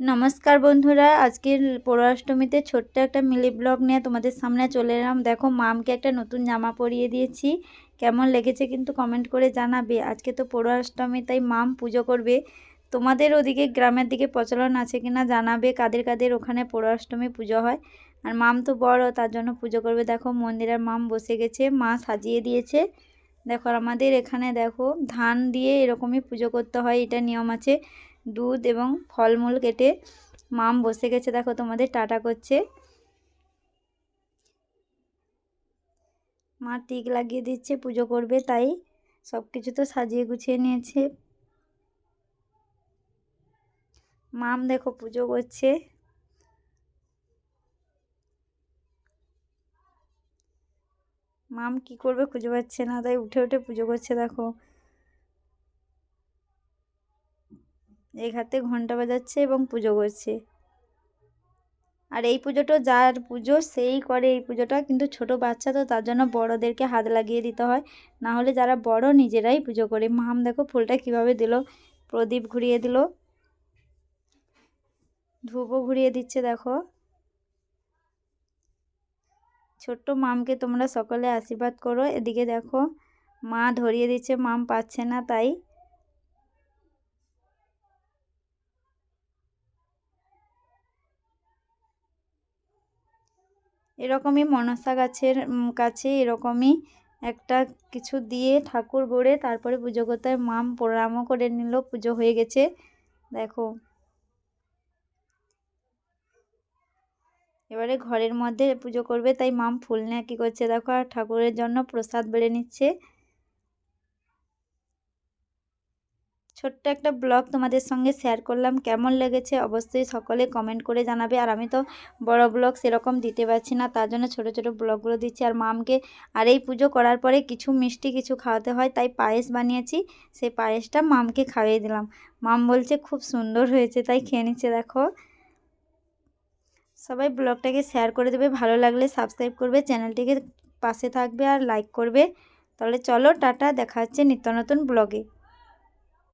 নমস্কার বন্ধুরা, আজকের পৌরাষ্টমীতে ছোট্ট একটা মিলি ব্লগ নিয়ে তোমাদের সামনে চলে এলাম। দেখো, মামকে একটা নতুন জামা পরিয়ে দিয়েছি। কেমন লেগেছে কিন্তু কমেন্ট করে জানাবে। আজকে তো পৌরাষ্টমী, তাই মাম পুজো করবে। তোমাদের ওদিকে গ্রামের দিকে প্রচলন আছে কিনা জানাবে, কাদের কাদের ওখানে পৌরাষ্টমী পুজো হয়। আর মাম তো বড়, তার জন্য পুজো করবে। দেখো, মন্দিরের মাম বসে গেছে, মা সাজিয়ে দিয়েছে। দেখো, আমাদের এখানে দেখো ধান দিয়ে এরকমই পুজো করতে হয়, এটা নিয়ম আছে। দুধ এবং ফলমূল কেটে মাম বসে গেছে। দেখো, তোমাদের টাটা করছে। মা টিক লাগিয়ে দিচ্ছে, পুজো করবে, তাই সব কিছু তো সাজিয়ে গুছিয়ে নিয়েছে। মাম দেখো পুজো করছে। মাম কি করবে খুঁজে পাচ্ছে না, তাই উঠে উঠে পুজো করছে। দেখো, এক হাতে ঘন্টা বাজাচ্ছে এবং পুজো করছে। আর এই পুজোটা যার পুজো সেই করে এই পুজোটা, কিন্তু ছোট বাচ্চা তো, তার জন্য বড়দেরকে হাত লাগিয়ে দিতে হয়। না হলে যারা বড় নিজেরাই পুজো করে। মাম দেখো ফুলটা কিভাবে দিল, প্রদীপ ঘুরিয়ে দিল, ধূপও ঘুরিয়ে দিচ্ছে। দেখো, ছোট্ট মামকে তোমরা সকলে আশীর্বাদ করো। এদিকে দেখো, মা ধরিয়ে দিচ্ছে, মাম পাচ্ছে না, তাই এরকমই মনসা গাছের কাছে এরকমই একটা কিছু দিয়ে ঠাকুর গড়ে তারপরে পুজো করতে হয়। মাম প্রণামও করে নিল, পুজো হয়ে গেছে। দেখো, এবারে ঘরের মধ্যে পুজো করবে, তাই মাম ফুল নিয়ে কী করছে দেখো, আর ঠাকুরের জন্য প্রসাদ বেড়ে নিচ্ছে। ছোট্ট একটা ব্লগ তোমাদের সঙ্গে শেয়ার করলাম। কেমন লেগেছে অবশ্যই সকলে কমেন্ট করে জানাবে। আর আমি তো বড় ব্লগ সেরকম দিতে পারছি না, তার জন্য ছোট ছোট ব্লগগুলো দিচ্ছি। আর মামকে আর এই পুজো করার পরে কিছু মিষ্টি কিছু খাওয়াতে হয়, তাই পায়েস বানিয়েছি, সেই পায়েসটা মামকে খাইয়ে দিলাম। মাম বলছে খুব সুন্দর হয়েছে, তাই খেয়ে নিচ্ছে। দেখো, সবাই ব্লগটাকে শেয়ার করে দেবে, ভালো লাগলে সাবস্ক্রাইব করবে, চ্যানেলটিকে পাশে থাকবে আর লাইক করবে। তাহলে চলো টাটা, দেখা হচ্ছে নিত্য নতুন ব্লগে।